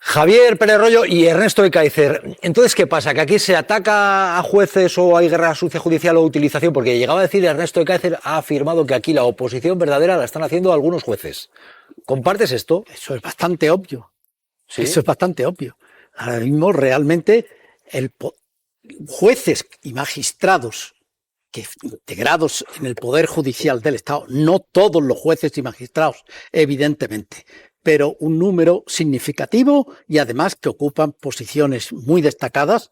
Javier Pérez Royo y Ernesto Ekaizer. Entonces, ¿qué pasa? ¿Que aquí se ataca a jueces o hay guerra sucia judicial o utilización? Porque llegaba a decir Ernesto Ekaizer, ha afirmado que aquí la oposición verdadera la están haciendo algunos jueces. ¿Compartes esto? Eso es bastante obvio. ¿Sí? Eso es bastante obvio. Ahora mismo realmente jueces y magistrados que integrados en el Poder Judicial del Estado, no todos los jueces y magistrados, evidentemente, pero un número significativo y además que ocupan posiciones muy destacadas,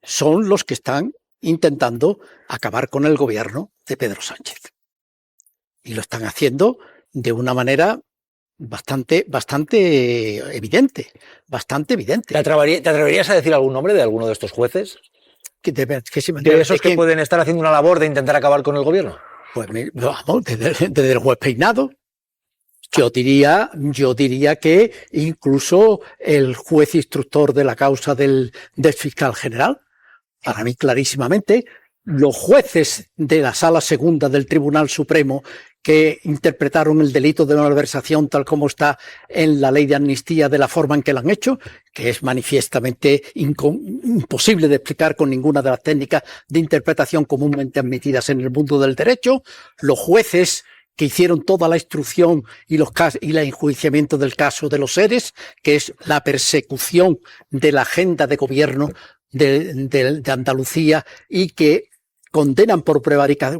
son los que están intentando acabar con el gobierno de Pedro Sánchez. Y lo están haciendo de una manera bastante evidente, bastante evidente. ¿Te atreverías a decir algún nombre de alguno de estos jueces? ¿De esos que pueden estar haciendo una labor de intentar acabar con el gobierno? Pues vamos, desde el juez Peinado. Yo diría que incluso el juez instructor de la causa del fiscal general, para mí clarísimamente, los jueces de la Sala Segunda del Tribunal Supremo que interpretaron el delito de malversación tal como está en la ley de amnistía de la forma en que lo han hecho, que es manifiestamente imposible de explicar con ninguna de las técnicas de interpretación comúnmente admitidas en el mundo del derecho, los jueces que hicieron toda la instrucción y el enjuiciamiento del caso de los seres, que es la persecución de la agenda de gobierno de Andalucía y que condenan por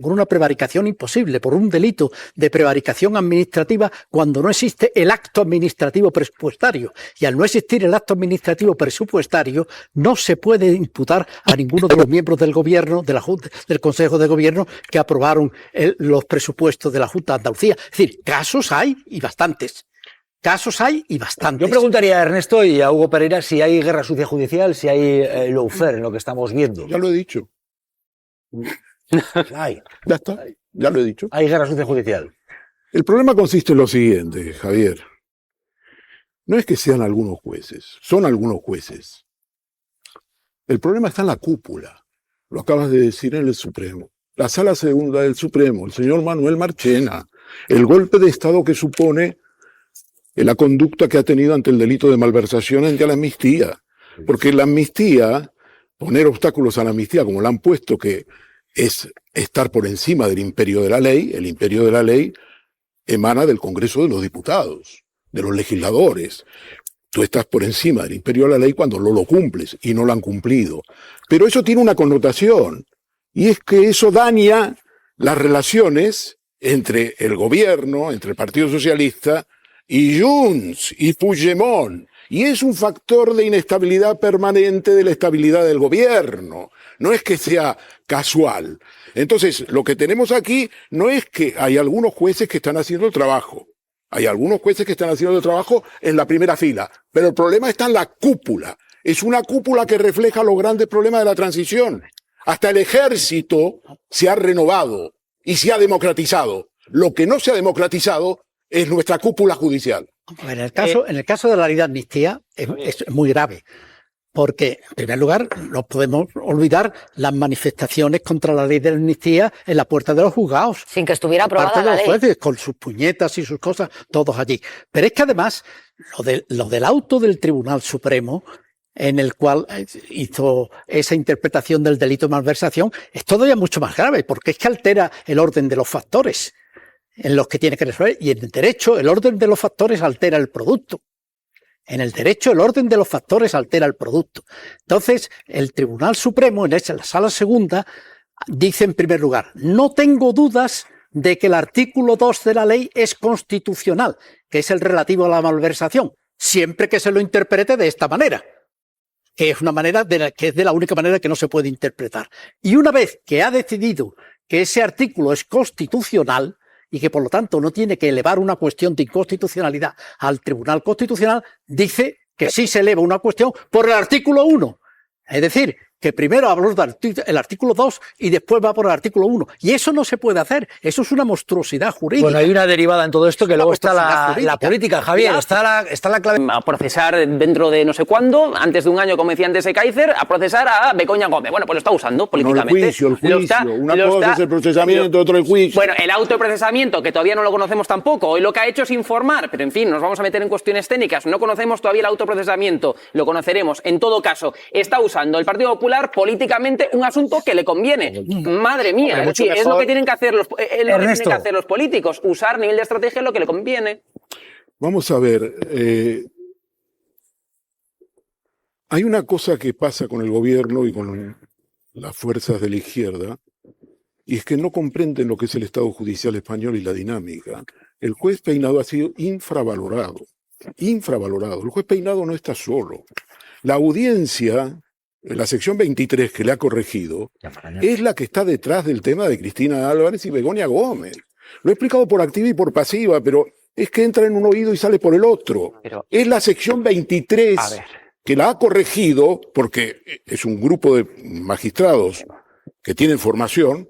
una prevaricación imposible, por un delito de prevaricación administrativa cuando no existe el acto administrativo presupuestario. Y al no existir el acto administrativo presupuestario, no se puede imputar a ninguno de los miembros del gobierno, de la Junta, del Consejo de Gobierno, que aprobaron los presupuestos de la Junta de Andalucía. Es decir, casos hay y bastantes. Casos hay y bastantes. Yo preguntaría a Ernesto y a Hugo Pereira si hay guerra sucia judicial, si hay lawfare en lo que estamos viendo. Ya lo he dicho. Hay. Ya está, ya lo he dicho. Hay guerra sucia judicial. El problema consiste en lo siguiente, Javier. No es que sean algunos jueces, son algunos jueces. El problema está en la cúpula. Lo acabas de decir en el Supremo. La Sala Segunda del Supremo, el señor Manuel Marchena. El golpe de Estado que supone la conducta que ha tenido ante el delito de malversación ante la amnistía. Porque la amnistía, poner obstáculos a la amnistía como la han puesto, que es estar por encima del imperio de la ley, el imperio de la ley emana del Congreso de los Diputados, de los legisladores. Tú estás por encima del imperio de la ley cuando no lo cumples y no lo han cumplido. Pero eso tiene una connotación, y es que eso daña las relaciones entre el gobierno, entre el Partido Socialista y Junts y Puigdemont. Y es un factor de inestabilidad permanente de la estabilidad del gobierno. No es que sea casual. Entonces, lo que tenemos aquí no es que hay algunos jueces que están haciendo el trabajo. Hay algunos jueces que están haciendo el trabajo en la primera fila. Pero el problema está en la cúpula. Es una cúpula que refleja los grandes problemas de la transición. Hasta el ejército se ha renovado y se ha democratizado. Lo que no se ha democratizado es nuestra cúpula judicial. En el caso de la ley de amnistía es muy grave, porque en primer lugar no podemos olvidar las manifestaciones contra la ley de amnistía en la puerta de los juzgados. Sin que estuviera aprobada la ley. Jueces, con sus puñetas y sus cosas, todos allí. Pero es que además lo del auto del Tribunal Supremo, en el cual hizo esa interpretación del delito de malversación, es todavía mucho más grave, porque es que altera el orden de los factores en los que tiene que resolver, y en el derecho el orden de los factores altera el producto. En el derecho el orden de los factores altera el producto. Entonces, el Tribunal Supremo, en la Sala Segunda, dice en primer lugar, no tengo dudas de que el artículo 2 de la ley es constitucional, que es el relativo a la malversación, siempre que se lo interprete de esta manera, que es una manera que es de la única manera que no se puede interpretar. Y una vez que ha decidido que ese artículo es constitucional, y que por lo tanto no tiene que elevar una cuestión de inconstitucionalidad al Tribunal Constitucional, dice que sí se eleva una cuestión por el artículo 1. Es decir, que primero aborda el artículo 2 y después va por el artículo 1. Y eso no se puede hacer. Eso es una monstruosidad jurídica. Bueno, hay una derivada en todo esto que luego está la política, Javier. Está la clave. A procesar dentro de no sé cuándo, antes de un año, como decía antes Ekaizer, a procesar a Begoña Gómez. Bueno, pues lo está usando políticamente. No, el juicio. Una cosa es el procesamiento, otro el juicio. Bueno, el autoprocesamiento, que todavía no lo conocemos tampoco. Hoy lo que ha hecho es informar, pero en fin, nos vamos a meter en cuestiones técnicas. No conocemos todavía el autoprocesamiento, lo conoceremos. En todo caso, está usando el Partido Popular políticamente un asunto que le conviene. Madre mía, es decir, es lo que tienen que hacer los políticos, usar nivel de estrategia lo que le conviene. Vamos a ver, hay una cosa que pasa con el gobierno y con las fuerzas de la izquierda, y es que no comprenden lo que es el Estado Judicial español y la dinámica. El juez Peinado ha sido infravalorado. El juez Peinado no está solo. La audiencia, la sección 23 que le ha corregido, es la que está detrás del tema de Cristina Álvarez y Begoña Gómez. Lo he explicado por activa y por pasiva, pero es que entra en un oído y sale por el otro. Es la sección 23 que la ha corregido, porque es un grupo de magistrados que tienen formación,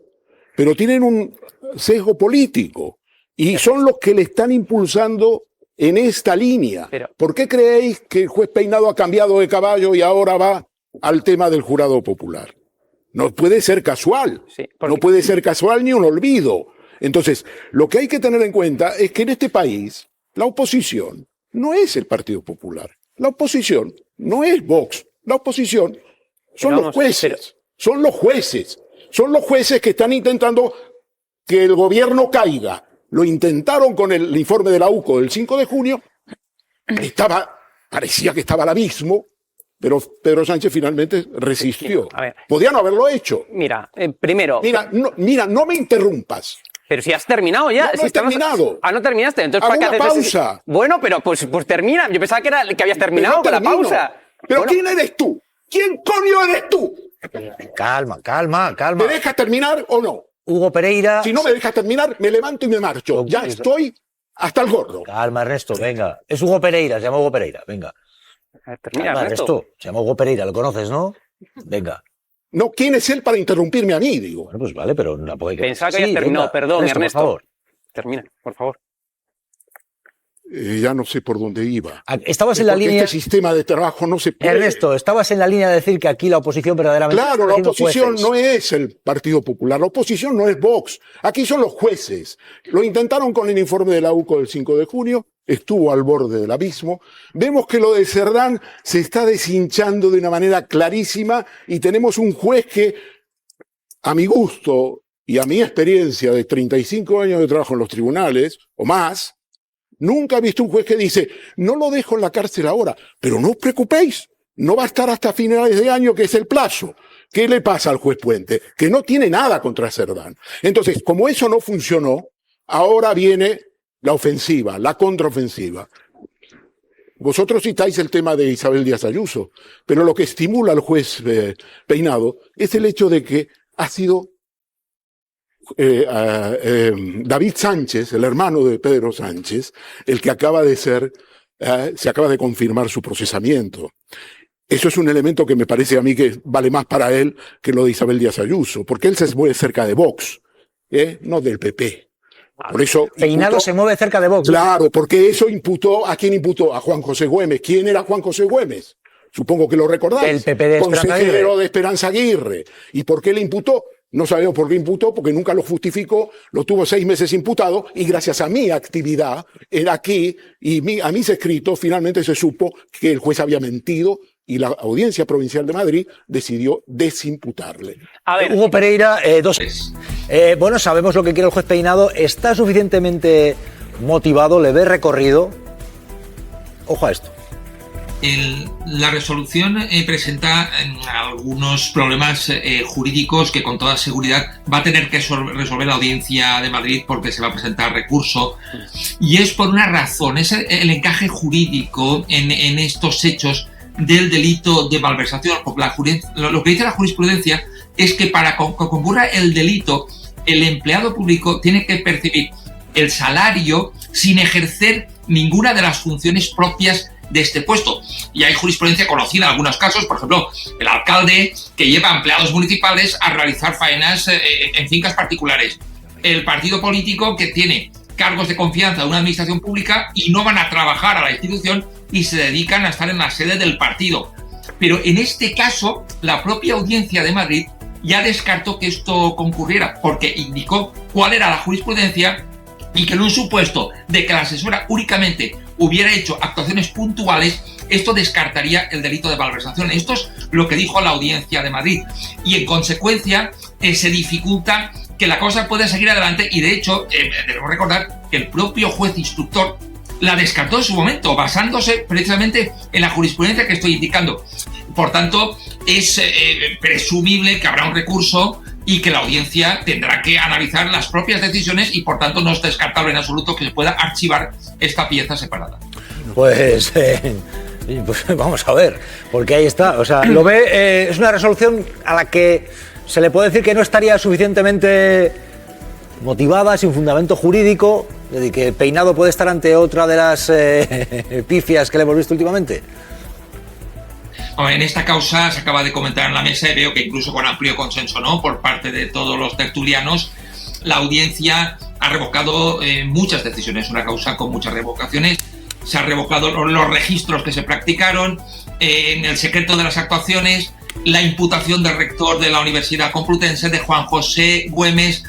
pero tienen un sesgo político y son los que le están impulsando en esta línea. ¿Por qué creéis que el juez Peinado ha cambiado de caballo y ahora va al tema del jurado popular? No puede ser casual. No puede ser casual ni un olvido. Entonces, lo que hay que tener en cuenta es que en este país la oposición no es el Partido Popular. La oposición no es Vox. La oposición son los jueces. Son los jueces. Son los jueces que están intentando que el gobierno caiga. Lo intentaron con el informe de la UCO del 5 de junio. Parecía que estaba al abismo, pero Pedro Sánchez finalmente resistió. Podía no haberlo hecho. Mira, primero... Mira, no me interrumpas. Pero si has terminado ya. No he terminado. No terminaste. Entonces, ¿para qué haces pausa? Bueno, pero pues termina. Yo pensaba que habías terminado con la pausa. Pero bueno. ¿Quién eres tú? ¿Quién coño eres tú? Calma. ¿Me dejas terminar o no? Hugo Pereira. Si no me dejas terminar, me levanto y me marcho. Ya estoy hasta el gorro. Calma, Ernesto, venga. Es Hugo Pereira, se llama Hugo Pereira, venga. Termina, calma, Ernesto. Se llama Hugo Pereira, lo conoces, ¿no? Venga. No, ¿quién es él para interrumpirme a mí, digo? Bueno, pues vale, pero no puede... Pensaba que habías terminado, perdón, Ernesto. Por favor. Termina, por favor. Ya no sé por dónde iba. Estabas en la línea... Este sistema de trabajo no se puede... Ernesto, estabas en la línea de decir que aquí la oposición verdaderamente... Claro, la oposición no es el Partido Popular, la oposición no es Vox. Aquí son los jueces. Lo intentaron con el informe de la UCO del 5 de junio, estuvo al borde del abismo. Vemos que lo de Cerdán se está deshinchando de una manera clarísima y tenemos un juez que, a mi gusto y a mi experiencia de 35 años de trabajo en los tribunales, o más, nunca he visto un juez que dice, no lo dejo en la cárcel ahora, pero no os preocupéis, no va a estar hasta finales de año, que es el plazo. ¿Qué le pasa al juez Puente? Que no tiene nada contra Cerdán. Entonces, como eso no funcionó, ahora viene la ofensiva, la contraofensiva. Vosotros citáis el tema de Isabel Díaz Ayuso, pero lo que estimula al juez Peinado es el hecho de que ha sido David Sánchez, el hermano de Pedro Sánchez, el que acaba de se acaba de confirmar su procesamiento. Eso es un elemento que me parece a mí que vale más para él que lo de Isabel Díaz Ayuso, porque él se mueve cerca de Vox, no del PP. Por eso Peinado se mueve cerca de Vox. Claro, porque eso imputó, ¿a quién imputó? A Juan José Güemes. ¿Quién era Juan José Güemes? Supongo que lo recordáis. El PP de Esperanza Aguirre. Consejero de Esperanza Aguirre. ¿Y por qué le imputó? No sabemos por qué imputó, porque nunca lo justificó, lo tuvo 6 meses imputado, y gracias a mi actividad aquí y a mis escritos, finalmente se supo que el juez había mentido y la Audiencia Provincial de Madrid decidió desimputarle. A ver, Hugo Pereira, bueno, sabemos lo que quiere el juez Peinado, ¿está suficientemente motivado, le ve recorrido? Ojo a esto. La resolución presenta algunos problemas jurídicos que con toda seguridad va a tener que resolver la Audiencia de Madrid porque se va a presentar recurso, y es por una razón, es el encaje jurídico en estos hechos del delito de malversación. Lo que dice la jurisprudencia es que para que ocurra el delito, el empleado público tiene que percibir el salario sin ejercer ninguna de las funciones propias de este puesto. Y hay jurisprudencia conocida en algunos casos, por ejemplo, el alcalde que lleva a empleados municipales a realizar faenas en fincas particulares. El partido político que tiene cargos de confianza de una administración pública y no van a trabajar a la institución y se dedican a estar en la sede del partido. Pero en este caso, la propia Audiencia de Madrid ya descartó que esto concurriera, porque indicó cuál era la jurisprudencia y que en un supuesto de que la asesora únicamente hubiera hecho actuaciones puntuales, esto descartaría el delito de malversación. Esto es lo que dijo la Audiencia de Madrid. Y en consecuencia se dificulta que la cosa pueda seguir adelante y de hecho debemos recordar que el propio juez instructor la descartó en su momento, basándose precisamente en la jurisprudencia que estoy indicando. Por tanto, es presumible que habrá un recurso y que la audiencia tendrá que analizar las propias decisiones y, por tanto, no es descartable en absoluto que se pueda archivar esta pieza separada. Pues vamos a ver, porque ahí está. O sea, lo ve, es una resolución a la que se le puede decir que no estaría suficientemente motivada, sin fundamento jurídico, de que Peinado puede estar ante otra de las pifias que le hemos visto últimamente. En esta causa se acaba de comentar en la mesa y veo que incluso con amplio consenso, ¿no?, por parte de todos los tertulianos, la audiencia ha revocado muchas decisiones, una causa con muchas revocaciones. Se han revocado los registros que se practicaron, en el secreto de las actuaciones, la imputación del rector de la Universidad Complutense, de Juan José Güemes,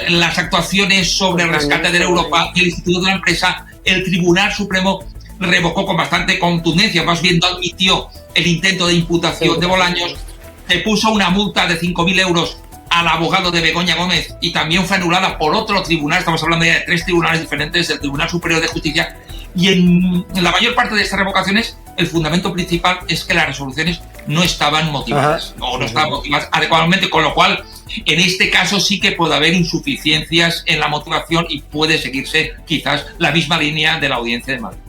las actuaciones sobre el rescate de la Europa y el Instituto de la Empresa. El Tribunal Supremo revocó con bastante contundencia, más bien no admitió el intento de imputación de Bolaños, se puso una multa de 5.000 euros al abogado de Begoña Gómez y también fue anulada por otro tribunal. Estamos hablando ya de 3 tribunales diferentes, del Tribunal Superior de Justicia, y en la mayor parte de estas revocaciones el fundamento principal es que las resoluciones no estaban motivadas o no estaban motivadas adecuadamente, con lo cual en este caso sí que puede haber insuficiencias en la motivación y puede seguirse quizás la misma línea de la Audiencia de Madrid.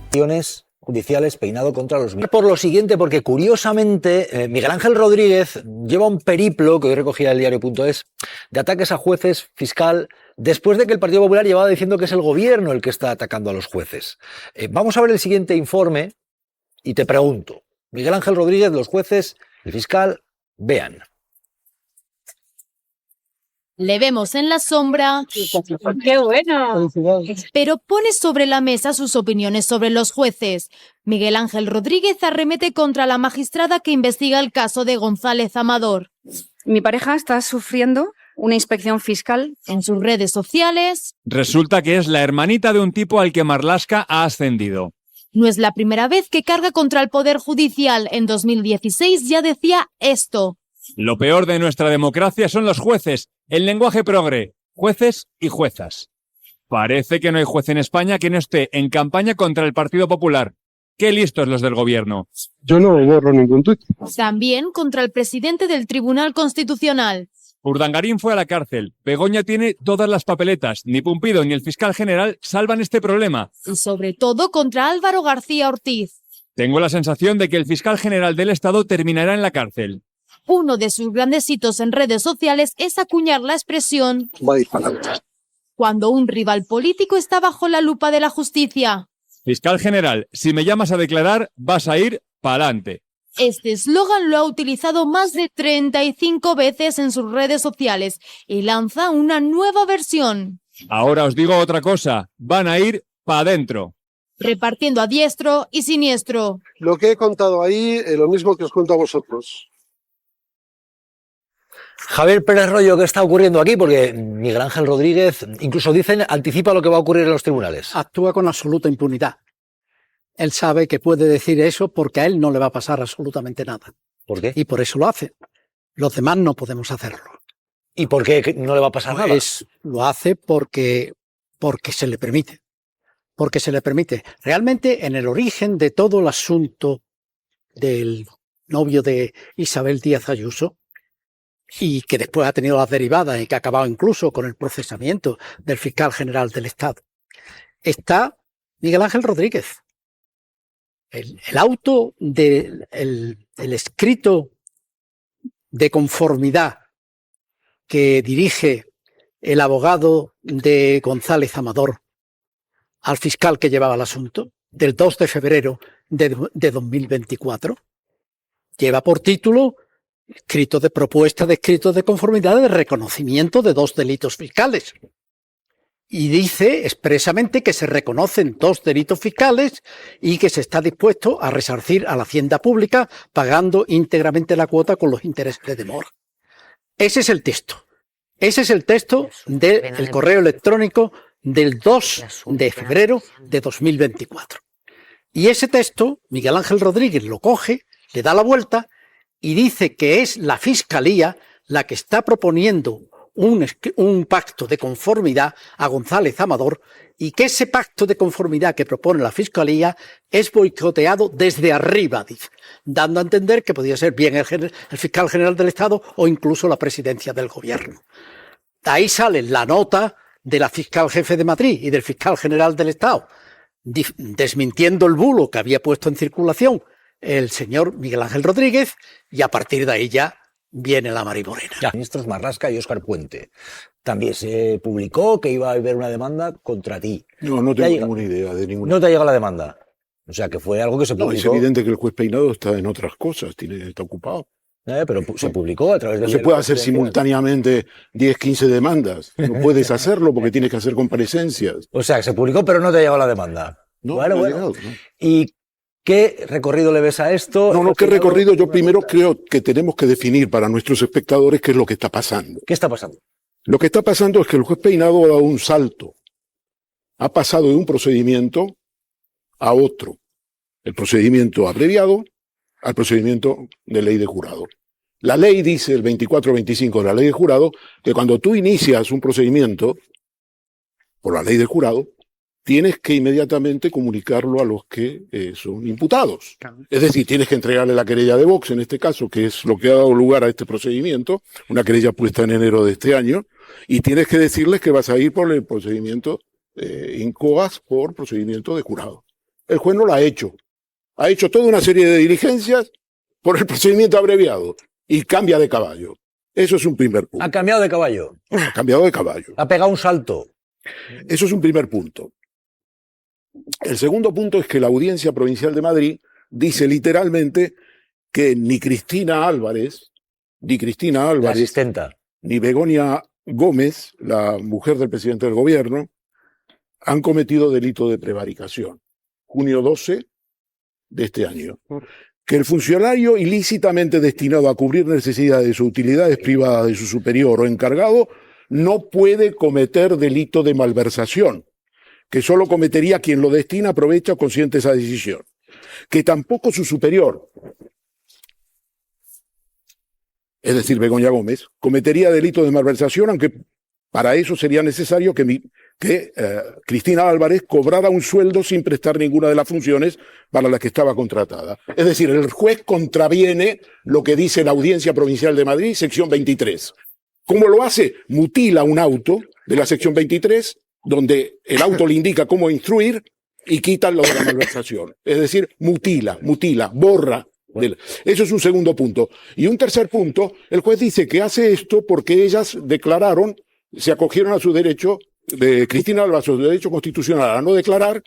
Judiciales, Peinado contra los... Por lo siguiente, porque curiosamente Miguel Ángel Rodríguez lleva un periplo, que hoy recogía el diario.es, de ataques a jueces, fiscal, después de que el Partido Popular llevaba diciendo que es el gobierno el que está atacando a los jueces. Vamos a ver el siguiente informe y te pregunto, Miguel Ángel Rodríguez, los jueces, el fiscal, vean. Le vemos en la sombra, ¡Qué bueno! pero pone sobre la mesa sus opiniones sobre los jueces. Miguel Ángel Rodríguez arremete contra la magistrada que investiga el caso de González Amador. Mi pareja está sufriendo una inspección fiscal. En sus redes sociales, resulta que es la hermanita de un tipo al que Marlaska ha ascendido. No es la primera vez que carga contra el Poder Judicial. En 2016 ya decía esto. Lo peor de nuestra democracia son los jueces. El lenguaje progre, jueces y juezas. Parece que no hay juez en España que no esté en campaña contra el Partido Popular. ¡Qué listos los del gobierno! Yo no borro ningún tuit. También contra el presidente del Tribunal Constitucional. Urdangarín fue a la cárcel. Begoña tiene todas las papeletas. Ni Pumpido ni el fiscal general salvan este problema. Y sobre todo contra Álvaro García Ortiz. Tengo la sensación de que el fiscal general del Estado terminará en la cárcel. Uno de sus grandes hitos en redes sociales es acuñar la expresión cuando un rival político está bajo la lupa de la justicia. Fiscal general, si me llamas a declarar, vas a ir pa'lante. Este eslogan lo ha utilizado más de 35 veces en sus redes sociales y lanza una nueva versión. Ahora os digo otra cosa, van a ir pa' dentro. Repartiendo a diestro y siniestro. Lo que he contado ahí es lo mismo que os cuento a vosotros. Javier Pérez Royo, ¿qué está ocurriendo aquí? Porque Miguel Ángel Rodríguez, incluso dicen, anticipa lo que va a ocurrir en los tribunales. Actúa con absoluta impunidad. Él sabe que puede decir eso porque a él no le va a pasar absolutamente nada. ¿Por qué? Y por eso lo hace. Los demás no podemos hacerlo. ¿Y por qué no le va a pasar nada? Lo hace porque se le permite. Porque se le permite. Realmente, en el origen de todo el asunto del novio de Isabel Díaz Ayuso, y que después ha tenido las derivadas y que ha acabado incluso con el procesamiento del fiscal general del Estado, está Miguel Ángel Rodríguez. El auto el escrito de conformidad que dirige el abogado de González Amador al fiscal que llevaba el asunto, del 2 de febrero de 2024. Lleva por título escrito de propuesta de escritos de conformidad de reconocimiento de 2 delitos fiscales. Y dice expresamente que se reconocen 2 delitos fiscales y que se está dispuesto a resarcir a la hacienda pública pagando íntegramente la cuota con los intereses de demora. Ese es el texto. Ese es el texto del correo electrónico del 2 de febrero de 2024. Y ese texto, Miguel Ángel Rodríguez lo coge, le da la vuelta y dice que es la Fiscalía la que está proponiendo un pacto de conformidad a González Amador y que ese pacto de conformidad que propone la Fiscalía es boicoteado desde arriba, dice, dando a entender que podría ser bien el fiscal general del Estado o incluso la presidencia del gobierno. Ahí sale la nota de la fiscal jefe de Madrid y del fiscal general del Estado, desmintiendo el bulo que había puesto en circulación el señor Miguel Ángel Rodríguez, y a partir de ahí ya viene la marimorena. Ya. Ministros Marlaska y Óscar Puente. También se publicó que iba a haber una demanda contra ti. No tengo ninguna idea de ninguna. No te ha llegado la demanda. O sea, que fue algo que se publicó. No, es evidente que el juez Peinado está en otras cosas, está ocupado. Pero se publicó a través de... No se puede hacer simultáneamente 10, 15 demandas. No puedes hacerlo porque tienes que hacer comparecencias. O sea, que se publicó, pero no te ha llegado la demanda. No, bueno, no ha bueno. llegado, no. ¿Y qué recorrido le ves a esto? No, ¿qué recorrido? Yo primero creo que tenemos que definir para nuestros espectadores qué es lo que está pasando. ¿Qué está pasando? Lo que está pasando es que el juez Peinado ha dado un salto. Ha pasado de un procedimiento a otro. El procedimiento abreviado al procedimiento de ley de jurado. La ley dice, el 2425 de la ley de jurado, que cuando tú inicias un procedimiento por la ley de jurado, tienes que inmediatamente comunicarlo a los que son imputados. Es decir, tienes que entregarle la querella de Vox, en este caso, que es lo que ha dado lugar a este procedimiento, una querella puesta en enero de este año, y tienes que decirles que vas a ir por el procedimiento incoas por procedimiento de jurado. El juez no lo ha hecho. Ha hecho toda una serie de diligencias por el procedimiento abreviado y cambia de caballo. Eso es un primer punto. Ha cambiado de caballo. Ha cambiado de caballo. Ha pegado un salto. Eso es un primer punto. El segundo punto es que la Audiencia Provincial de Madrid dice literalmente que ni Cristina Álvarez, La asistenta, ni Begoña Gómez, la mujer del presidente del gobierno, han cometido delito de prevaricación. Junio 12 de este año. Que el funcionario ilícitamente destinado a cubrir necesidades o utilidades privadas de su superior o encargado no puede cometer delito de malversación, que solo cometería quien lo destina, aprovecha o consiente esa decisión. Que tampoco su superior, es decir, Begoña Gómez, cometería delito de malversación, aunque para eso sería necesario que Cristina Álvarez cobrara un sueldo sin prestar ninguna de las funciones para las que estaba contratada. Es decir, el juez contraviene lo que dice la Audiencia Provincial de Madrid, sección 23. ¿Cómo lo hace? Mutila un auto de la sección 23, donde el auto le indica cómo instruir y quita lo de la malversación. Es decir, mutila, borra. Eso es un segundo punto. Y un tercer punto, el juez dice que hace esto porque ellas declararon, se acogieron a su derecho, de Cristina Álvarez, a su derecho constitucional a no declarar,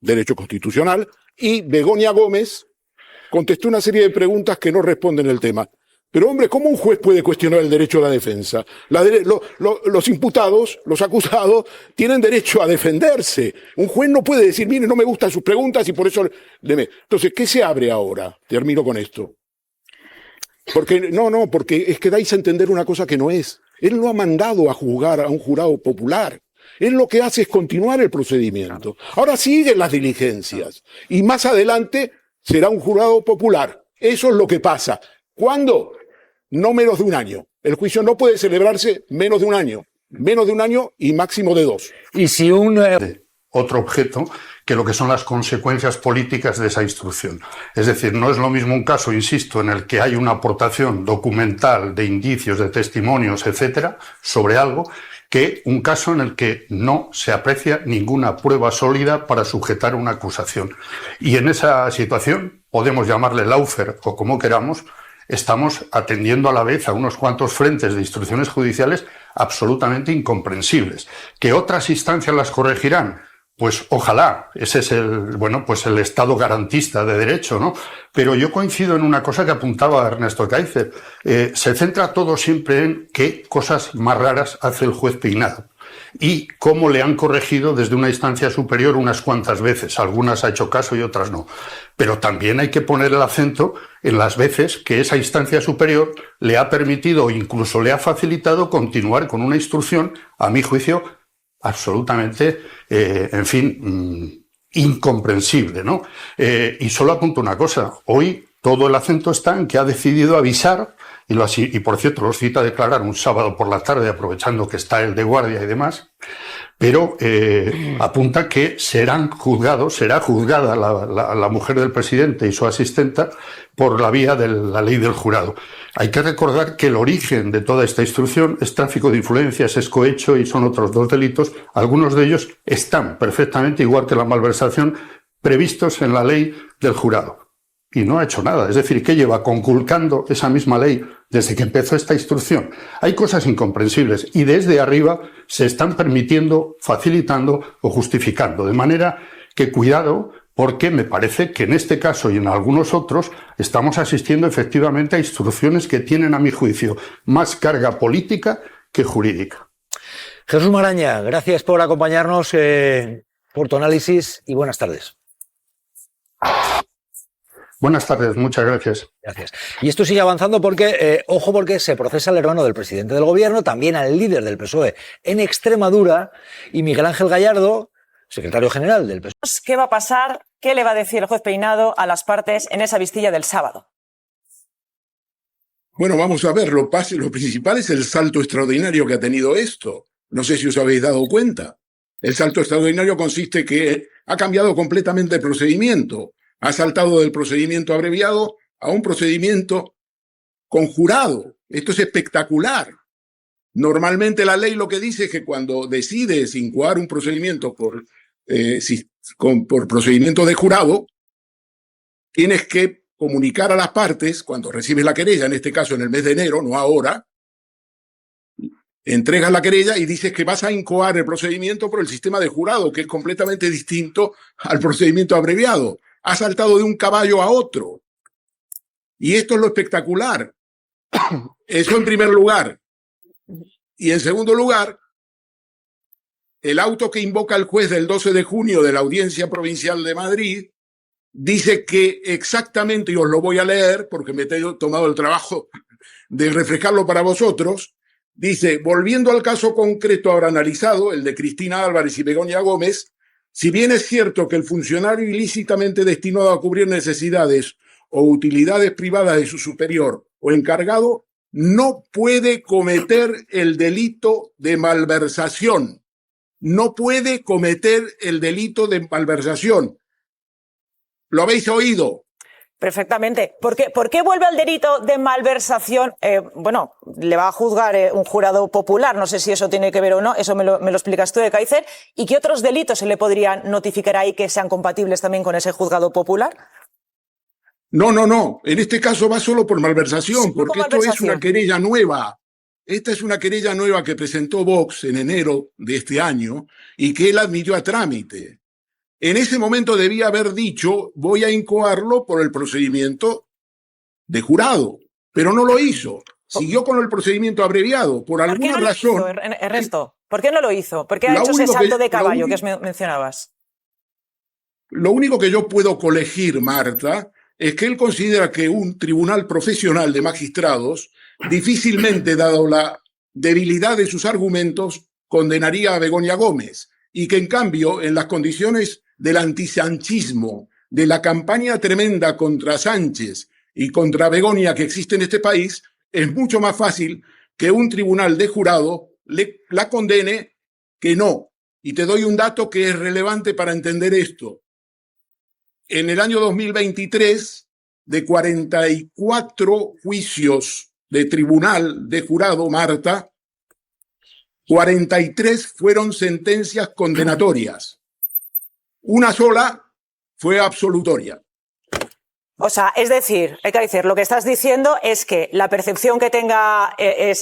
derecho constitucional, y Begoña Gómez contestó una serie de preguntas que no responden el tema. Pero hombre, ¿cómo un juez puede cuestionar el derecho a la defensa? Los imputados, los acusados, tienen derecho a defenderse. Un juez no puede decir, mire, no me gustan sus preguntas y por eso... Entonces, ¿qué se abre ahora? Termino con esto. Porque es que dais a entender una cosa que no es. Él no ha mandado a juzgar a un jurado popular. Él lo que hace es continuar el procedimiento. Ahora siguen las diligencias. Y más adelante será un jurado popular. Eso es lo que pasa. ¿Cuándo? No menos de un año. El juicio no puede celebrarse menos de un año. Menos de un año y máximo de 2. Y si un... Otro objeto que lo que son las consecuencias políticas de esa instrucción. Es decir, no es lo mismo un caso, insisto, en el que hay una aportación documental de indicios, de testimonios, etcétera, sobre algo, que un caso en el que no se aprecia ninguna prueba sólida para sujetar una acusación. Y en esa situación, podemos llamarle lawfare o como queramos, estamos atendiendo a la vez a unos cuantos frentes de instrucciones judiciales absolutamente incomprensibles. ¿Que otras instancias las corregirán? pues ojalá, ese es el Estado garantista de derecho, ¿no? Pero yo coincido en una cosa que apuntaba Ernesto Kaiser. Se centra todo siempre en qué cosas más raras hace el juez Peinado y cómo le han corregido desde una instancia superior unas cuantas veces. Algunas ha hecho caso y otras no. Pero también hay que poner el acento en las veces que esa instancia superior le ha permitido o incluso le ha facilitado continuar con una instrucción, a mi juicio, absolutamente, incomprensible, ¿no? Y solo apunto una cosa. Hoy todo el acento está en que ha decidido avisar, y por cierto los cita a declarar un sábado por la tarde, aprovechando que está él de guardia y demás, pero apunta que será juzgada la mujer del presidente y su asistenta por la vía de la ley del jurado. Hay que recordar que el origen de toda esta instrucción es tráfico de influencias, es cohecho y son otros 2 delitos. Algunos de ellos están perfectamente, igual que la malversación, previstos en la ley del jurado. Y no ha hecho nada. Es decir, que lleva conculcando esa misma ley desde que empezó esta instrucción. Hay cosas incomprensibles y desde arriba se están permitiendo, facilitando o justificando. De manera que cuidado, porque me parece que en este caso y en algunos otros estamos asistiendo efectivamente a instrucciones que tienen, a mi juicio, más carga política que jurídica. Jesús Maraña, gracias por acompañarnos, por tu análisis y buenas tardes. Buenas tardes, muchas gracias. Gracias. Y esto sigue avanzando porque, ojo, porque se procesa al hermano del presidente del gobierno, también al líder del PSOE en Extremadura, y Miguel Ángel Gallardo, secretario general del PSOE. ¿Qué va a pasar? ¿Qué le va a decir el juez Peinado a las partes en esa vistilla del sábado? Bueno, vamos a ver, lo principal es el salto extraordinario que ha tenido esto. No sé si os habéis dado cuenta. El salto extraordinario consiste que ha cambiado completamente el procedimiento. Ha saltado del procedimiento abreviado a un procedimiento conjurado. Esto es espectacular. Normalmente la ley lo que dice es que cuando decides incoar un procedimiento por procedimiento de jurado, tienes que comunicar a las partes, cuando recibes la querella, en este caso en el mes de enero, no ahora, entregas la querella y dices que vas a incoar el procedimiento por el sistema de jurado, que es completamente distinto al procedimiento abreviado. Ha saltado de un caballo a otro. Y esto es lo espectacular. Eso en primer lugar. Y en segundo lugar, el auto que invoca el juez del 12 de junio de la Audiencia Provincial de Madrid dice que exactamente, y os lo voy a leer porque me he tomado el trabajo de refrescarlo para vosotros, dice, volviendo al caso concreto ahora analizado, el de Cristina Álvarez y Begoña Gómez, si bien es cierto que el funcionario ilícitamente destinado a cubrir necesidades o utilidades privadas de su superior o encargado no puede cometer el delito de malversación. No puede cometer el delito de malversación. ¿Lo habéis oído? Perfectamente. ¿Por qué vuelve al delito de malversación? Bueno, le va a juzgar un jurado popular, no sé si eso tiene que ver o no, eso me lo explicas tú, de Kaiser. ¿Y qué otros delitos se le podrían notificar ahí que sean compatibles también con ese juzgado popular? No. En este caso va solo por malversación, porque esto es una querella nueva. Esta es una querella nueva que presentó Vox en enero de este año y que él admitió a trámite. En ese momento debía haber dicho, voy a incoarlo por el procedimiento de jurado, pero no lo hizo. Siguió con el procedimiento abreviado, por alguna razón. Ernesto, ¿por qué no lo hizo? ¿Por qué ha hecho ese salto de caballo que mencionabas? Lo único que yo puedo colegir, Marta, es que él considera que un tribunal profesional de magistrados difícilmente, dado la debilidad de sus argumentos, condenaría a Begoña Gómez y que en cambio, en las condiciones del antisanchismo, de la campaña tremenda contra Sánchez y contra Begoña que existe en este país, es mucho más fácil que un tribunal de jurado la condene que no. Y te doy un dato que es relevante para entender esto. En el año 2023, de 44 juicios de tribunal de jurado, Marta, 43 fueron sentencias condenatorias. Una sola fue absolutoria. O sea, es decir, hay que decir, lo que estás diciendo es que la percepción que tenga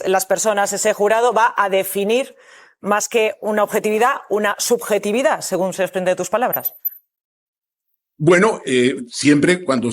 las personas, ese jurado, va a definir más que una objetividad, una subjetividad, según se desprende de tus palabras. Bueno, siempre cuando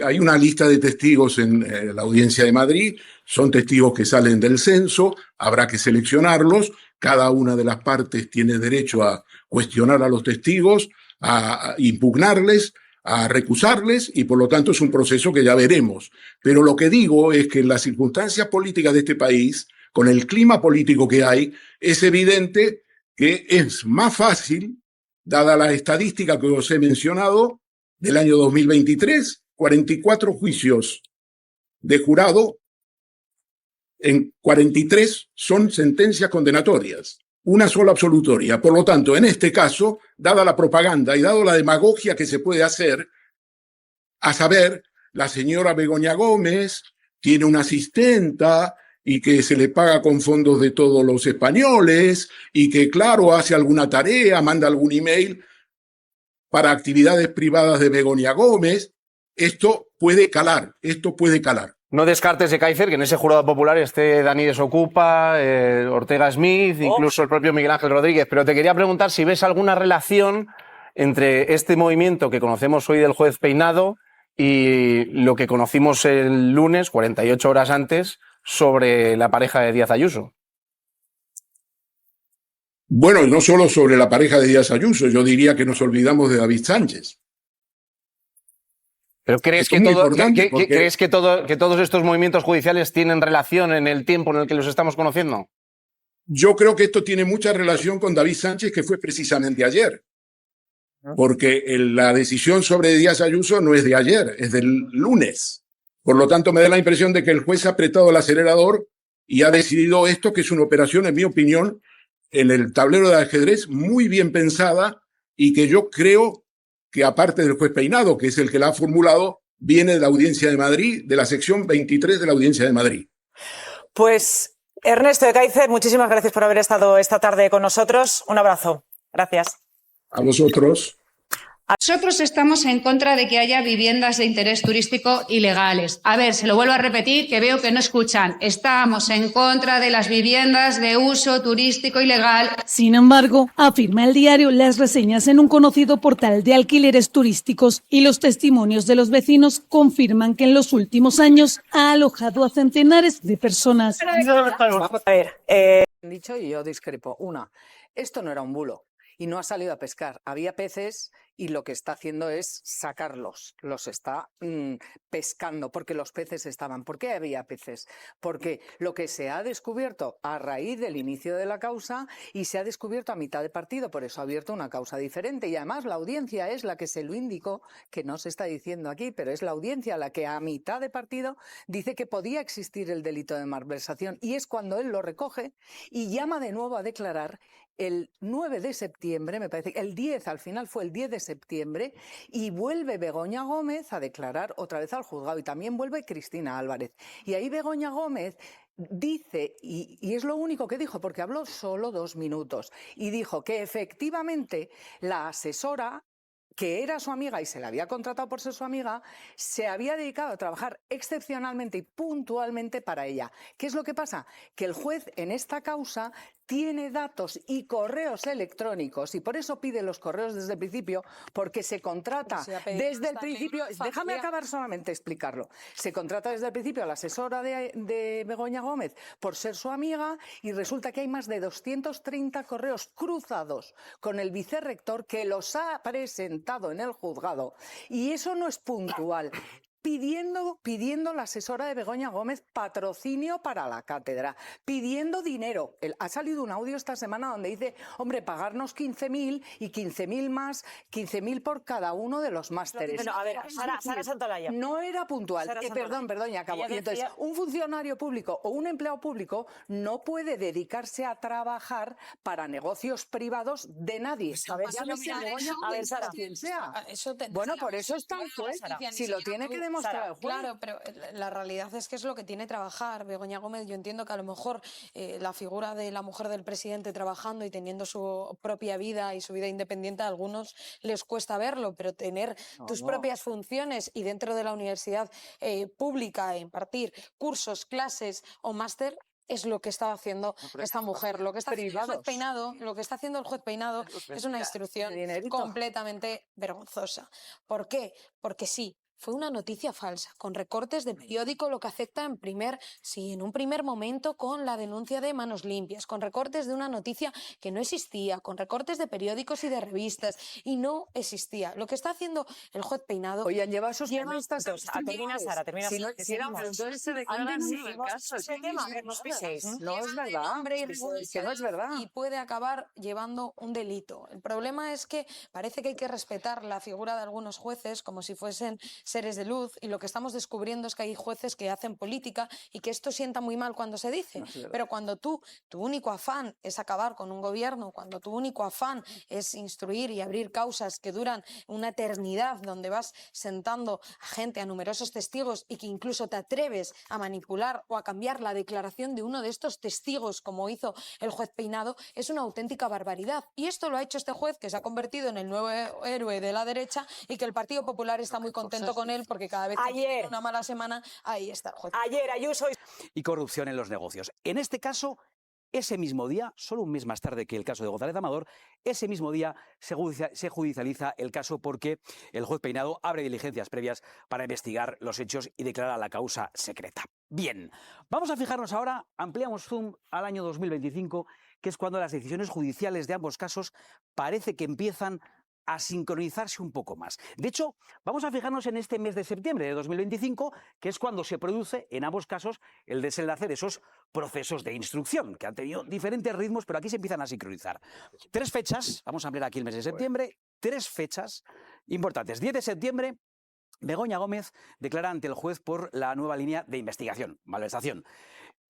hay una lista de testigos en la Audiencia de Madrid, son testigos que salen del censo, habrá que seleccionarlos, cada una de las partes tiene derecho a cuestionar a los testigos, a impugnarles, a recusarles, y por lo tanto es un proceso que ya veremos. Pero lo que digo es que en las circunstancias políticas de este país, con el clima político que hay, es evidente que es más fácil, dada la estadística que os he mencionado, del año 2023, 44 juicios de jurado, en 43 son sentencias condenatorias, una sola absolutoria. Por lo tanto, en este caso, dada la propaganda y dado la demagogia que se puede hacer, a saber, la señora Begoña Gómez tiene una asistenta y que se le paga con fondos de todos los españoles y que, claro, hace alguna tarea, manda algún email para actividades privadas de Begoña Gómez, esto puede calar, No descartes, Ekaizer, que en ese jurado popular esté Dani Desocupa, Ortega Smith, incluso el propio Miguel Ángel Rodríguez, pero te quería preguntar si ves alguna relación entre este movimiento que conocemos hoy del juez Peinado y lo que conocimos el lunes, 48 horas antes, sobre la pareja de Díaz Ayuso. Bueno, no solo sobre la pareja de Díaz Ayuso, yo diría que nos olvidamos de David Sánchez. ¿Pero crees que todos estos movimientos judiciales tienen relación en el tiempo en el que los estamos conociendo? Yo creo que esto tiene mucha relación con David Sánchez, que fue precisamente ayer. Porque la decisión sobre Díaz Ayuso no es de ayer, es del lunes. Por lo tanto, me da la impresión de que el juez ha apretado el acelerador y ha decidido esto, que es una operación, en mi opinión, en el tablero de ajedrez muy bien pensada y que yo creo que, aparte del juez Peinado, que es el que la ha formulado, viene de la Audiencia de Madrid, de la sección 23 de la Audiencia de Madrid. Pues Ernesto Ekaizer, muchísimas gracias por haber estado esta tarde con nosotros. Un abrazo. Gracias. A vosotros. Nosotros estamos en contra de que haya viviendas de interés turístico ilegales. A ver, se lo vuelvo a repetir, que veo que no escuchan. Estamos en contra de las viviendas de uso turístico ilegal. Sin embargo, afirma el diario, las reseñas en un conocido portal de alquileres turísticos y los testimonios de los vecinos confirman que en los últimos años ha alojado a centenares de personas. A ver, dicho y yo discrepo. Una, esto no era un bulo. Y no ha salido a pescar. Había peces y lo que está haciendo es sacarlos. Los está pescando porque los peces estaban. ¿Por qué había peces? Porque lo que se ha descubierto a raíz del inicio de la causa y se ha descubierto a mitad de partido, por eso ha abierto una causa diferente. Y además la audiencia es la que se lo indicó, que no se está diciendo aquí, pero es la audiencia la que a mitad de partido dice que podía existir el delito de malversación. Y es cuando él lo recoge y llama de nuevo a declarar el 9 de septiembre, me parece, el 10, al final fue el 10 de septiembre, y vuelve Begoña Gómez a declarar otra vez al juzgado, y también vuelve Cristina Álvarez. Y ahí Begoña Gómez dice, y es lo único que dijo, porque habló solo 2 minutos, y dijo que efectivamente la asesora, que era su amiga y se la había contratado por ser su amiga, se había dedicado a trabajar excepcionalmente y puntualmente para ella. ¿Qué es lo que pasa? Que el juez en esta causa tiene datos y correos electrónicos y por eso pide los correos desde el principio, porque se contrata desde el principio. Déjame acabar solamente explicarlo. Se contrata desde el principio a la asesora de Begoña Gómez por ser su amiga y resulta que hay más de 230 correos cruzados con el vicerrector que los ha presentado en el juzgado. Y eso no es puntual. Pidiendo la asesora de Begoña Gómez patrocinio para la cátedra, pidiendo dinero. Ha salido un audio esta semana donde dice, hombre, pagarnos 15.000 y 15.000 más, 15.000 por cada uno de los másteres. Bueno, a ver, Sara Santolaya. No era puntual. Perdón, ya acabo. Y entonces, un funcionario público o un empleado público no puede dedicarse a trabajar para negocios privados de nadie. A ver, Sara. Quien sea. Bueno, por eso está el juez. Si lo tiene que demostrar. Claro, pero la realidad es que es lo que tiene trabajar Begoña Gómez. Yo entiendo que a lo mejor la figura de la mujer del presidente trabajando y teniendo su propia vida y su vida independiente a algunos les cuesta verlo, pero tener tus propias funciones y dentro de la universidad pública impartir cursos, clases o máster es lo que estaba haciendo esta mujer. Lo que está haciendo el juez Peinado, es una instrucción completamente vergonzosa. ¿Por qué? Porque sí. Fue una noticia falsa, con recortes de periódico, lo que afecta en un primer momento con la denuncia de Manos Limpias, con recortes de una noticia que no existía, con recortes de periódicos y de revistas, y no existía. Lo que está haciendo el juez Peinado... Oye, lleva esos revistas... Termina, Sara, termina. Entonces se declaran el caso. No es verdad, es que no es verdad. Y puede acabar llevando un delito. El problema es que parece que hay que respetar la figura de algunos jueces como si fuesen seres de luz, y lo que estamos descubriendo es que hay jueces que hacen política y que esto sienta muy mal cuando se dice, pero cuando tu único afán es acabar con un gobierno, cuando tu único afán es instruir y abrir causas que duran una eternidad, donde vas sentando a gente, a numerosos testigos, y que incluso te atreves a manipular o a cambiar la declaración de uno de estos testigos, como hizo el juez Peinado, es una auténtica barbaridad. Y esto lo ha hecho este juez, que se ha convertido en el nuevo héroe de la derecha, y que el Partido Popular está muy contento con él, porque cada vez que tiene una mala semana, ahí está el juez. Ayer Ayuso... Y corrupción en los negocios. En este caso, ese mismo día, solo un mes más tarde que el caso de González Amador, ese mismo día se judicializa el caso porque el juez Peinado abre diligencias previas para investigar los hechos y declara la causa secreta. Bien, vamos a fijarnos ahora, ampliamos zoom al año 2025, que es cuando las decisiones judiciales de ambos casos parece que empiezan a sincronizarse un poco más. De hecho, vamos a fijarnos en este mes de septiembre de 2025, que es cuando se produce, en ambos casos, el desenlace de esos procesos de instrucción, que han tenido diferentes ritmos, pero aquí se empiezan a sincronizar. 3 fechas, vamos a ampliar aquí el mes de septiembre, 3 fechas importantes. 10 de septiembre, Begoña Gómez declara ante el juez por la nueva línea de investigación, malversación.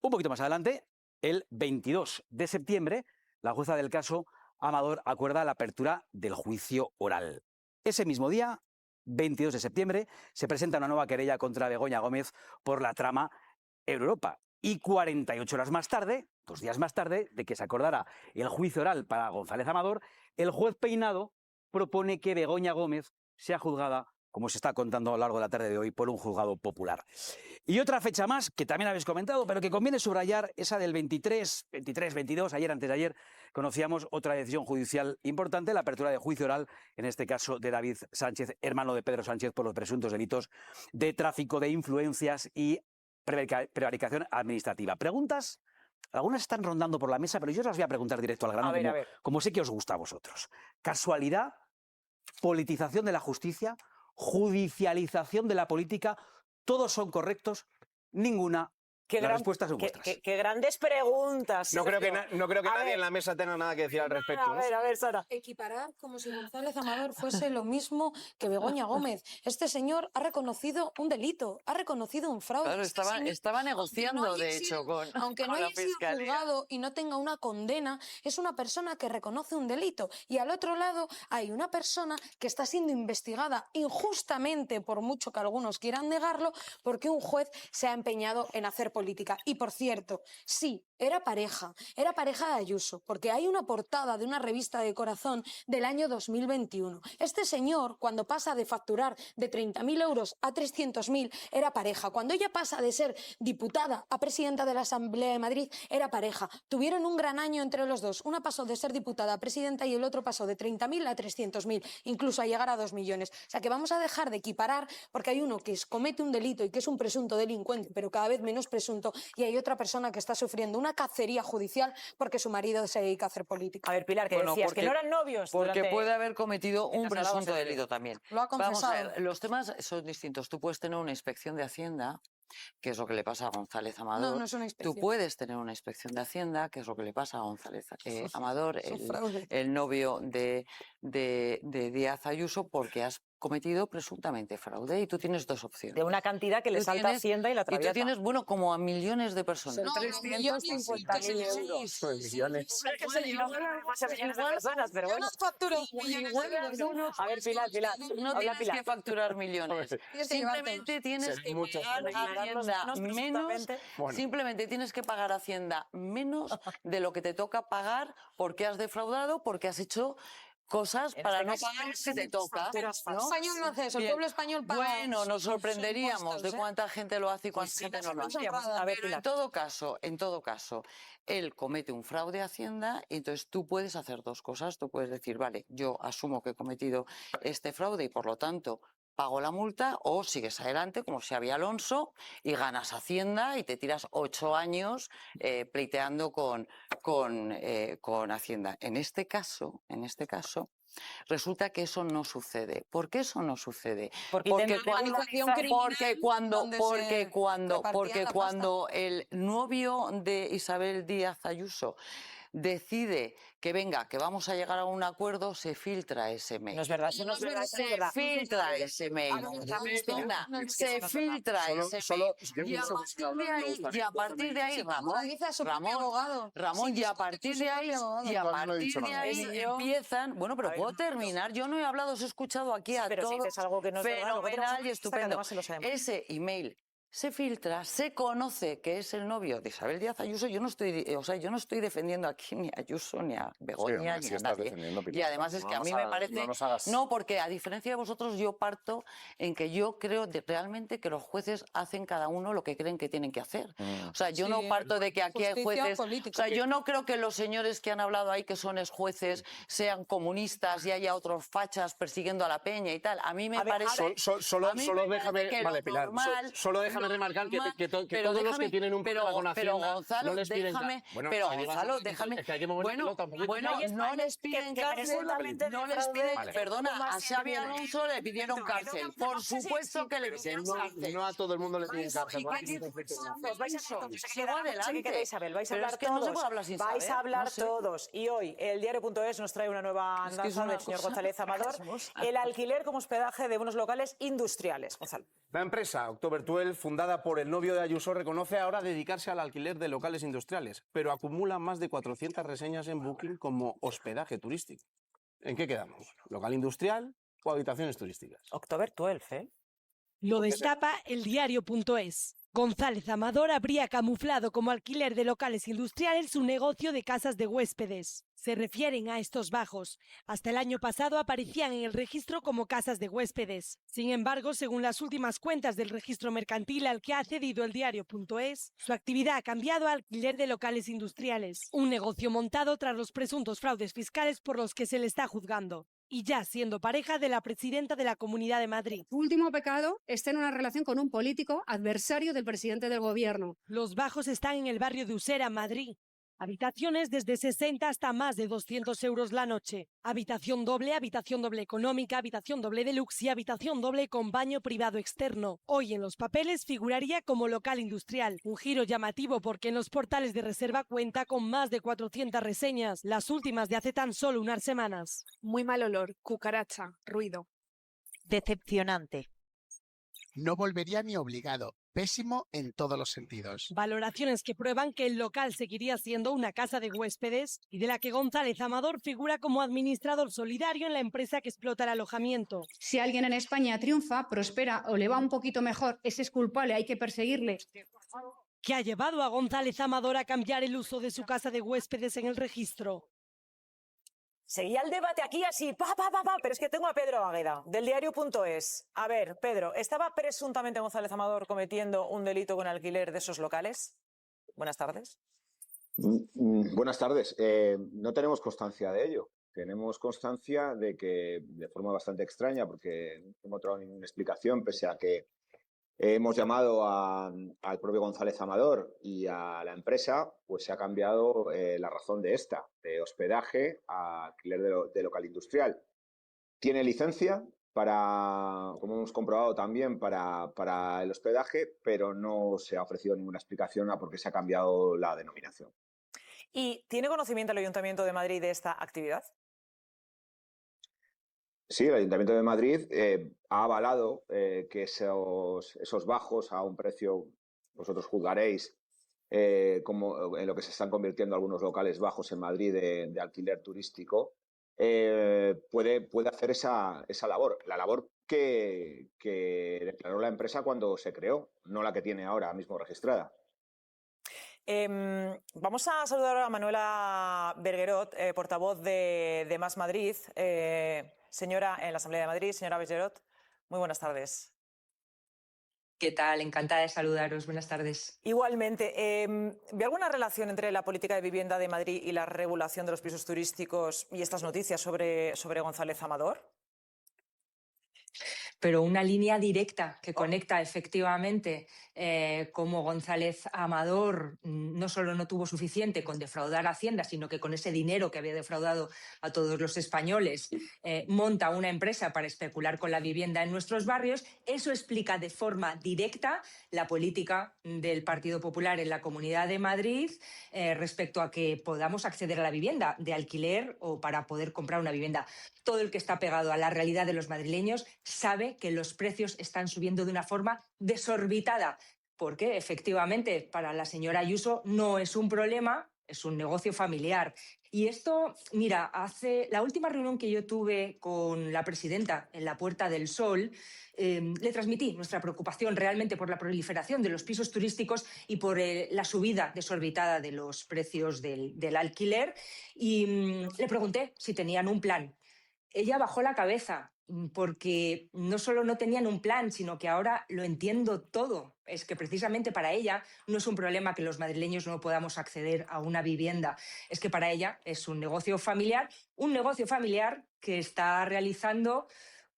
Un poquito más adelante, el 22 de septiembre, la jueza del caso Amador acuerda la apertura del juicio oral. Ese mismo día, 22 de septiembre, se presenta una nueva querella contra Begoña Gómez por la trama Europa. Y 48 horas más tarde, 2 días más tarde de que se acordara el juicio oral para González Amador, el juez Peinado propone que Begoña Gómez sea juzgada, como se está contando a lo largo de la tarde de hoy, por un juzgado popular. Y otra fecha más, que también habéis comentado, pero que conviene subrayar, esa del 23, 22, ayer, antes de ayer, conocíamos otra decisión judicial importante, la apertura de juicio oral, en este caso de David Sánchez, hermano de Pedro Sánchez, por los presuntos delitos de tráfico de influencias y prevaricación administrativa. Preguntas, algunas están rondando por la mesa, pero yo os las voy a preguntar directo al grano, como sé que os gusta a vosotros. ¿Casualidad? ¿Politización de la justicia? ¿Judicialización de la política? ¿Todos son correctos? Ninguna. Las respuestas son vuestras. Qué grandes preguntas. No creo que nadie en la mesa tenga nada que decir al respecto. A ver, Sara. Equiparar como si González Amador fuese lo mismo que Begoña Gómez. Este señor ha reconocido un delito, ha reconocido un fraude. Claro, estaba negociando, de hecho, aunque no haya sido juzgado y no tenga una condena, es una persona que reconoce un delito. Y al otro lado hay una persona que está siendo investigada injustamente, por mucho que algunos quieran negarlo, porque un juez se ha empeñado en hacer política. Y por cierto, sí, era pareja de Ayuso, porque hay una portada de una revista de Corazón del año 2021. Este señor, cuando pasa de facturar de 30.000 euros a 300.000, era pareja. Cuando ella pasa de ser diputada a presidenta de la Asamblea de Madrid, era pareja. Tuvieron un gran año entre los dos. Una pasó de ser diputada a presidenta y el otro pasó de 30.000 a 300.000, incluso a llegar a 2 millones. O sea que vamos a dejar de equiparar, porque hay uno que comete un delito y que es un presunto delincuente, pero cada vez menos presunto, y hay otra persona que está sufriendo una cacería judicial porque su marido se dedica a hacer política. A ver, Pilar, que decías que no eran novios. Porque puede haber cometido un presunto delito también. Lo ha confesado. Vamos a ver, los temas son distintos. Tú puedes tener una inspección de Hacienda, que es lo que le pasa a González Amador. No es una inspección. Tú puedes tener una inspección de Hacienda, que es lo que le pasa a González Amador, el novio de Díaz Ayuso, porque has cometido presuntamente fraude y tú tienes 2 opciones. De una cantidad que le salta a Hacienda y la traviesa. Y tú tienes, como a millones de personas. Son 350.000 euros. Son millones. Millones de personas, pero bueno. Yo no facturo millones. A ver, Pilar. No tienes que facturar millones. Simplemente tienes que pagar Hacienda menos. Simplemente tienes que pagar Hacienda menos de lo que te toca pagar porque has defraudado, porque has hecho cosas En para este no caso, pagar si te toca. Pero el ¿no? español no hace eso, el Bien. pueblo español paga Bueno, nos sus sorprenderíamos impuestos, de cuánta gente lo hace y cuánta gente no lo hace. A ver, Pero Pilar. en todo caso, él comete un fraude a Hacienda y entonces tú puedes hacer dos cosas. Tú puedes decir, vale, yo asumo que he cometido este fraude y por lo tanto pago la multa, o sigues adelante como si había Alonso y ganas Hacienda y te tiras 8 años pleiteando con Hacienda. En este caso, resulta que eso no sucede. ¿Por qué eso no sucede? Porque cuando el novio de Isabel Díaz Ayuso decide que venga, que vamos a llegar a un acuerdo, se filtra ese mail. No es verdad, eso no es verdad. Se filtra ese mail. Se filtra ese mail. Y a partir de ahí, Ramón, y a partir de ahí empiezan, bueno, pero puedo terminar, yo no he hablado, os he escuchado aquí a pero todos, si dices algo que no es verdad, fenomenal y estupendo. además se lo sabemos. Ese email se filtra, se conoce que es el novio de Isabel Díaz Ayuso. Yo no estoy defendiendo aquí ni a Ayuso, ni a Begoña, ni a nadie. Y además es que a mí me parece... No, porque a diferencia de vosotros, yo parto en que yo creo realmente que los jueces hacen cada uno lo que creen que tienen que hacer. O sea, yo no parto de que aquí hay jueces... O sea, yo no creo que los señores que han hablado ahí, que son exjueces, sean comunistas y haya otros fachas persiguiendo a la peña y tal. A mí me parece... Solo déjame... Vale, Pilar, solo déjame remarcar que todos los que tienen un problema con Hacienda no les piden cárcel. Gonzalo, déjame. No les piden cárcel. Perdona, a Xabi Alonso le pidieron cárcel. Por supuesto que le pidieron cárcel. No a todo el mundo le piden cárcel. Vais a hablar todos. Y hoy el diario.es nos trae una nueva andanza del señor González Amador. El alquiler como hospedaje de unos locales industriales. Gonzalo. La empresa October 12, fundada por el novio de Ayuso, reconoce ahora dedicarse al alquiler de locales industriales, pero acumula más de 400 reseñas en Booking como hospedaje turístico. ¿En qué quedamos? ¿Local industrial o habitaciones turísticas? October 12, ¿eh? Lo destapa el diario.es. González Amador habría camuflado como alquiler de locales industriales su negocio de casas de huéspedes. Se refieren a estos bajos. Hasta el año pasado aparecían en el registro como casas de huéspedes. Sin embargo, según las últimas cuentas del registro mercantil al que ha accedido el diario.es, su actividad ha cambiado a alquiler de locales industriales, un negocio montado tras los presuntos fraudes fiscales por los que se le está juzgando. Y ya siendo pareja de la presidenta de la Comunidad de Madrid. Su último pecado es tener una relación con un político adversario del presidente del gobierno. Los bajos están en el barrio de Usera, Madrid. Habitaciones desde 60 hasta más de 200 euros la noche. Habitación doble económica, habitación doble deluxe y habitación doble con baño privado externo. Hoy en los papeles figuraría como local industrial. Un giro llamativo porque en los portales de reserva cuenta con más de 400 reseñas, las últimas de hace tan solo unas semanas. Muy mal olor, cucaracha, ruido. Decepcionante. No volvería ni obligado. Pésimo en todos los sentidos. Valoraciones que prueban que el local seguiría siendo una casa de huéspedes y de la que González Amador figura como administrador solidario en la empresa que explota el alojamiento. Si alguien en España triunfa, prospera o le va un poquito mejor, ese es culpable, hay que perseguirle. ¿Qué ha llevado a González Amador a cambiar el uso de su casa de huéspedes en el registro? Seguía el debate aquí así, pero es que tengo a Pedro Águeda, del diario.es. A ver, Pedro, ¿estaba presuntamente González Amador cometiendo un delito con alquiler de esos locales? Buenas tardes. Buenas tardes. No tenemos constancia de ello. Tenemos constancia de que, de forma bastante extraña, porque no hemos encontrado ninguna explicación, pese a que hemos llamado al propio González Amador y a la empresa, pues se ha cambiado la razón de esta, de hospedaje a alquiler de local industrial. Tiene licencia para, como hemos comprobado también, para el hospedaje, pero no se ha ofrecido ninguna explicación a por qué se ha cambiado la denominación. ¿Y tiene conocimiento el Ayuntamiento de Madrid de esta actividad? Sí, el Ayuntamiento de Madrid ha avalado que esos bajos a un precio, vosotros juzgaréis, como en lo que se están convirtiendo algunos locales bajos en Madrid de alquiler turístico, puede hacer esa labor. La labor que declaró la empresa cuando se creó, no la que tiene ahora mismo registrada. Vamos a saludar a Manuela Bergerot, portavoz de Más Madrid. Señora, en la Asamblea de Madrid, señora Bergerot, muy buenas tardes. ¿Qué tal? Encantada de saludaros. Buenas tardes. Igualmente. ¿Ve alguna relación entre la política de vivienda de Madrid y la regulación de los pisos turísticos y estas noticias sobre González Amador? Pero una línea directa que conecta efectivamente cómo González Amador no solo no tuvo suficiente con defraudar a Hacienda, sino que con ese dinero que había defraudado a todos los españoles monta una empresa para especular con la vivienda en nuestros barrios. Eso explica de forma directa la política del Partido Popular en la Comunidad de Madrid respecto a que podamos acceder a la vivienda de alquiler o para poder comprar una vivienda. Todo el que está pegado a la realidad de los madrileños sabe que los precios están subiendo de una forma desorbitada, porque efectivamente para la señora Ayuso no es un problema, es un negocio familiar. Y esto, mira, la última reunión que yo tuve con la presidenta en la Puerta del Sol, le transmití nuestra preocupación realmente por la proliferación de los pisos turísticos y por la subida desorbitada de los precios del alquiler y le pregunté si tenían un plan. Ella bajó la cabeza porque no solo no tenían un plan, sino que ahora lo entiendo todo. Es que precisamente para ella no es un problema que los madrileños no podamos acceder a una vivienda. Es que para ella es un negocio familiar que está realizando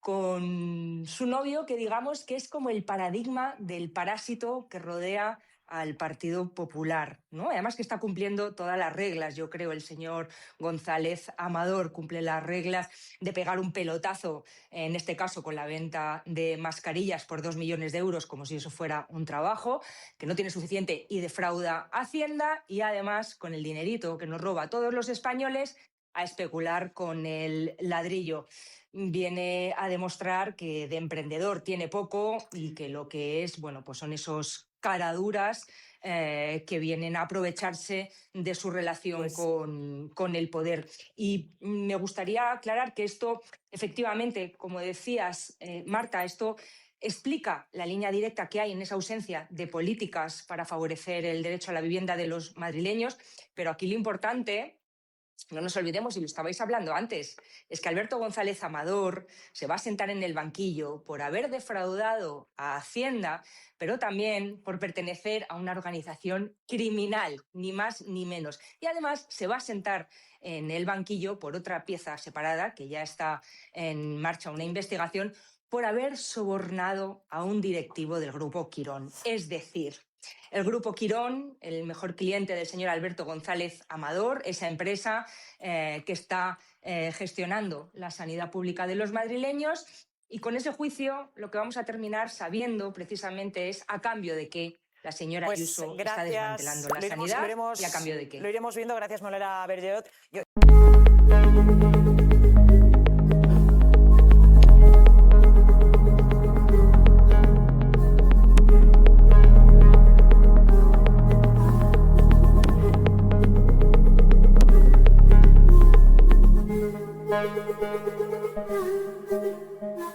con su novio, que digamos que es como el paradigma del parásito que rodea al Partido Popular, ¿no? Además que está cumpliendo todas las reglas. Yo creo el señor González Amador cumple las reglas de pegar un pelotazo, en este caso con la venta de mascarillas por 2 millones de euros, como si eso fuera un trabajo, que no tiene suficiente y defrauda a Hacienda, y además con el dinerito que nos roba a todos los españoles a especular con el ladrillo. Viene a demostrar que de emprendedor tiene poco y que lo que es, bueno, pues son esos caraduras que vienen a aprovecharse de su relación con el poder. Y me gustaría aclarar que esto, efectivamente, como decías, Marta, esto explica la línea directa que hay en esa ausencia de políticas para favorecer el derecho a la vivienda de los madrileños, pero aquí lo importante, no nos olvidemos, y lo estabais hablando antes, es que Alberto González Amador se va a sentar en el banquillo por haber defraudado a Hacienda, pero también por pertenecer a una organización criminal, ni más ni menos. Y además se va a sentar en el banquillo por otra pieza separada, que ya está en marcha una investigación, por haber sobornado a un directivo del Grupo Quirón. Es decir, el Grupo Quirón, el mejor cliente del señor Alberto González Amador, esa empresa que está gestionando la sanidad pública de los madrileños. Y con ese juicio lo que vamos a terminar sabiendo precisamente es a cambio de qué la señora Ayuso está desmantelando la sanidad y a cambio de qué. Lo iremos viendo. Gracias, Manuela Bergerot.